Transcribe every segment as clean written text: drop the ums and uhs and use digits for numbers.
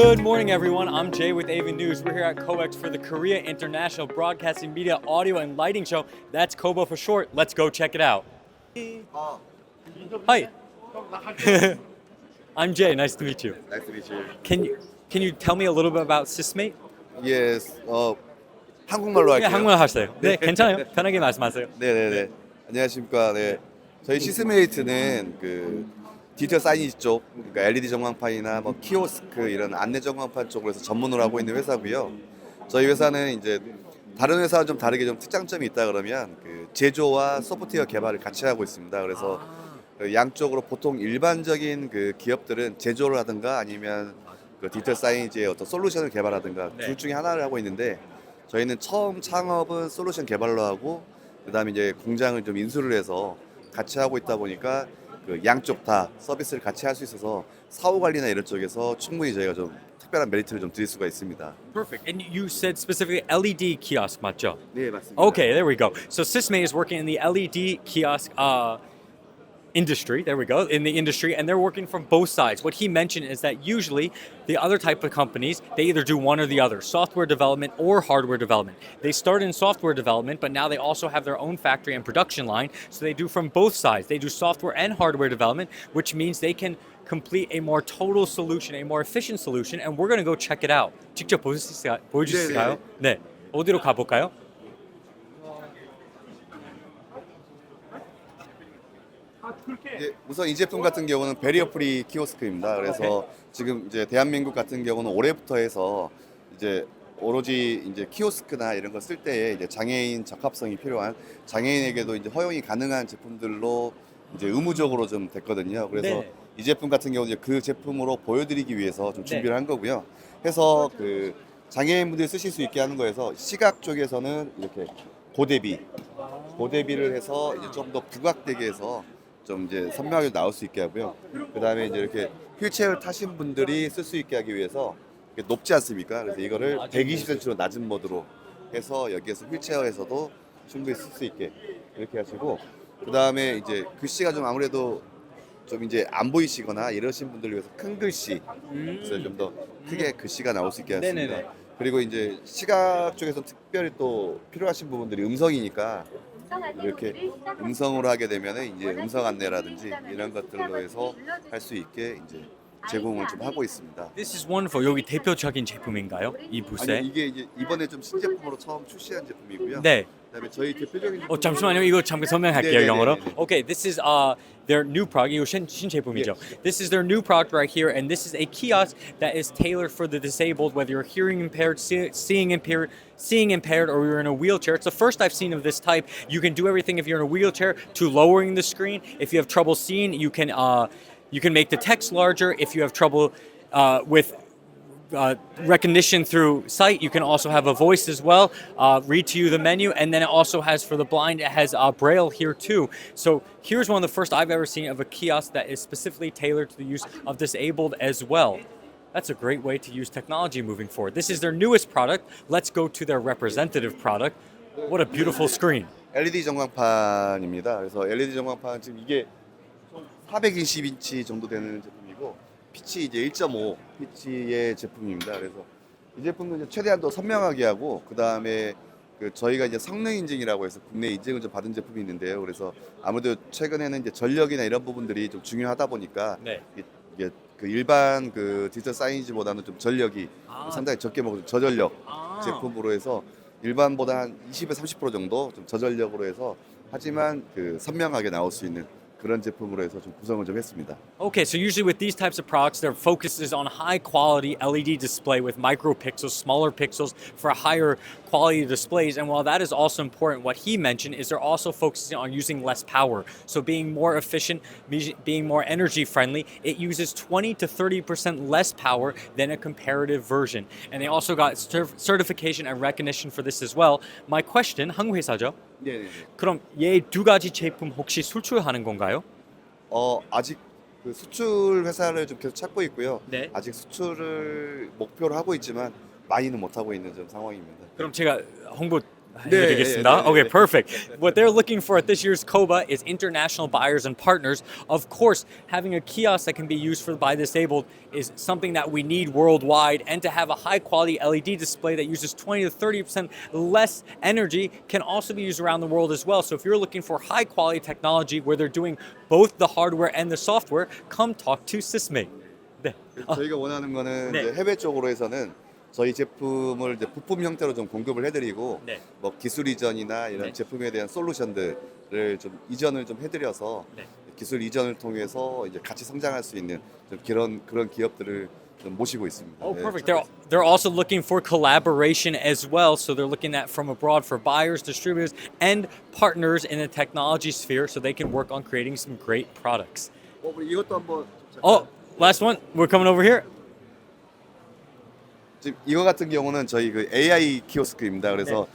Good morning, everyone. I'm Jay with AVN News. We're here at COEX for the Korea International Broadcasting Media Audio and Lighting Show. That's KOBO for short. Let's go check it out. Hi. I'm Jay. Nice to meet you. Nice to meet you. Can you tell me a little bit about Sysmate? Yes. 한국말로 할게요. 네, 한국말 하세요. 네, 괜찮아요. 편하게 말씀하세요. 네네네. 안녕하십니까. 네. 저희 시스메이트는 그 디지털 사이니지 쪽, 그러니까 LED 전광판이나 뭐 키오스크 이런 안내 전광판 쪽으로 해서 전문으로 하고 있는 회사고요. 저희 회사는 이제 다른 회사와 좀 다르게 좀 특장점이 있다 그러면 그 제조와 소프트웨어 개발을 같이 하고 있습니다. 그래서 그 양쪽으로 보통 일반적인 그 기업들은 제조를 하든가 아니면 그 디지털 사이니지의 어떤 솔루션을 개발하든가 네. 둘 중에 하나를 하고 있는데 저희는 처음 창업은 솔루션 개발로 하고 그다음에 이제 공장을 좀 인수를 해서 같이 하고 있다 보니까 그 양쪽 다 서비스를 같이 할 수 있어서 사후 관리나 이런 쪽에서 충분히 저희가 좀 특별한 메리트를 좀 드릴 수가 있습니다. Perfect. And you said specifically LED kiosk, 맞죠? 네, 맞습니다. Okay, there we go. So Sysmate is working in the LED kiosk industry. There we go, in the industry, and they're working from both sides. What he mentioned is that usually the other type of companies, they either do one or the other, software development or hardware development. They start in software development, but now they also have their own factory and production line, so they do from both sides. They do software and hardware development, which means they can complete a more total solution, a more efficient solution, and we're going to go check it out. 직접 보여주실까요? 네. 어디로 가볼까요? 우선 이 제품 같은 경우는 베리어 프리 키오스크입니다. 그래서 지금 이제 대한민국 같은 경우는 올해부터 해서 이제 오로지 이제 키오스크나 이런 거 쓸 때에 이제 장애인 적합성이 필요한 장애인에게도 이제 허용이 가능한 제품들로 이제 의무적으로 좀 됐거든요. 그래서 네. 이 제품 같은 경우 이제 그 제품으로 보여드리기 위해서 좀 네. 준비를 한 거고요. 해서 그 장애인분들이 쓰실 수 있게 하는 거에서 시각 쪽에서는 이렇게 고대비를 해서 이제 좀 더 부각되게 해서 좀 이제 선명하게 나올 수 있게 하고요. 그 다음에 이제 이렇게 휠체어를 타신 분들이 쓸 수 있게 하기 위해서 이게 높지 않습니까? 그래서 이거를 120cm로 낮은 모드로 해서 여기에서 휠체어에서도 충분히 쓸 수 있게 이렇게 하시고 그 다음에 이제 글씨가 좀 아무래도 좀 이제 안 보이시거나 이러신 분들을 위해서 큰 글씨 그래서 좀 더 크게 글씨가 나올 수 있게 했습니다. 네네네. 그리고 이제 시각 쪽에서 특별히 또 필요하신 부분들이 음성이니까 이렇게 음성으로 하게 되면은 이제 음성 안내라든지 이런 것들로 해서 할 수 있게 이제 제공을 좀 하고 있습니다. This is wonderful. 여기 대표적인 제품인가요? 이 부스에? 아니 이게 이제 이번에 좀 신제품으로 처음 출시한 제품이고요. 네. 그다음에 저희 대표적인 제품 잠시만요. 이거 잠깐 설명할게요. 네네네네. 영어로. Okay, this is their new product. 이거 신제품이죠. This is their new product right here, and this is a kiosk that is tailored for the disabled, whether you're hearing impaired, seeing impaired, or you're in a wheelchair. It's the first I've seen of this type. You can do everything if you're in a wheelchair to lowering the screen. If you have trouble seeing, you can make the text larger. If you have trouble with recognition through sight, you can also have a voice as well, read to you the menu, and then it also has for the blind, it has braille here too. So here's one of the first I've ever seen of a kiosk that is specifically tailored to the use of disabled as well. That's a great way to use technology moving forward. This is their newest product. Let's go to their representative product. What a beautiful screen. LED 전광판입니다. 그래서 LED 전광판 지금 이게 420인치 정도 되는 제품이고 피치 이제 1.5 피치의 제품입니다. 그래서 이 제품은 이제 최대한 더 선명하게 하고 그 다음에 그 저희가 이제 성능 인증이라고 해서 국내 인증을 좀 받은 제품이 있는데요. 그래서 아무래도 최근에는 이제 전력이나 이런 부분들이 좀 중요하다 보니까 네. 이게 그 일반 그 디지털 사이니지보다는 좀 전력이 상당히 적게 먹는 저전력 제품으로 해서 일반보다 한 20에서 30% 정도 좀 저전력으로 해서 하지만 그 선명하게 나올 수 있는 그런 제품으로 해서 좀 구성을 좀 했습니다. Okay, so usually with these types of products, their focus is on high quality LED display with micro pixels, smaller pixels for higher quality displays. And while that is also important, what he mentioned is they're also focusing on using less power. So being more efficient, being more energy friendly, it uses 20 to 30% less power than a comparative version. And they also got certification and recognition for this as well. My question, 한국 회사죠? 네. 그럼 얘 두 가지 제품 혹시 수출하는 건가요? 아직 그 수출 회사를 좀 계속 찾고 있고요. 네. 아직 수출을 목표로 하고 있지만 많이는 못 하고 있는 좀 상황입니다. 그럼 제가 홍보 해드리겠습니다. Okay, perfect. What they're looking for at this year's COBA is international buyers and partners. Of course, having a kiosk that can be used by disabled is something that we need worldwide, and to have a high quality LED display that uses 20 to 30% less energy can also be used around the world as well. So if you're looking for high quality technology where they're doing both the hardware and the software, come talk to Sysmate. 네. 저희가 원하는 거는 네. 이제 해외 쪽으로 해서는 저희 제품을 이제 부품 형태로 좀 공급을 해드리고 네. 뭐 기술 이전이나 이런 네. 제품에 대한 솔루션들을 좀 이전을 좀 해드려서 네. 기술 이전을 통해서 이제 같이 성장할 수 있는 좀 그런 기업들을 좀 모시고 있습니다. Oh, 네. perfect. They're also looking for collaboration as well. So they're looking at from abroad for buyers, distributors, and partners in the technology sphere, so they can work on creating some great products. 이것도 한번 Oh, last one. We're coming over here. 지금 이거 같은 경우는 저희 그 AI 키오스크입니다. 그래서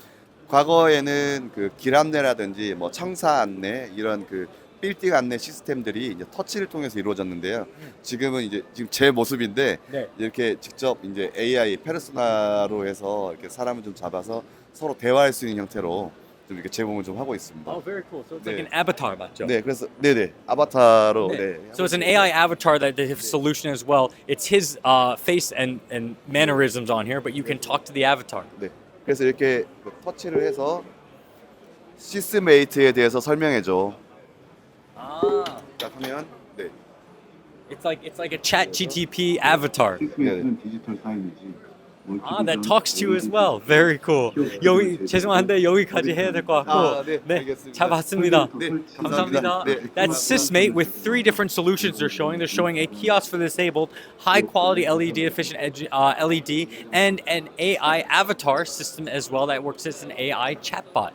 과거에는 그 길 안내라든지 뭐 청사 안내 이런 그 빌딩 안내 시스템들이 이제 터치를 통해서 이루어졌는데요. 지금은 이제 지금 제 모습인데 네. 이렇게 직접 이제 AI 페르소나로 해서 이렇게 사람을 좀 잡아서 서로 대화할 수 있는 형태로 좀 이렇게 제공을 좀 하고 있습니다. Oh, very cool. So it's 네. like an avatar, 맞죠? 네, 그래서 네네 아바타로. 네. 네. So it's an AI avatar that they have solution as well. It's his face and mannerisms on here, but you can talk to the avatar. 네. 그래서 이렇게 그 터치를 해서 시스메이트에 대해서 설명해줘. Ah, 딱 하면 네. it's like a Chat GTP avatar. 시스메이트는 디지털 사인이지. Ah, that talks to you as well. Very cool. 여기 죄송한데 여기까지 해야 될 것 같고. 아, 네, 알겠습니다. 잘 봤습니다. 네, 감사합니다. 네. That's Sysmate with 3 different solutions they're showing. They're showing a kiosk for the disabled, high quality LED efficient LED, and an AI avatar system as well that works as an AI chatbot.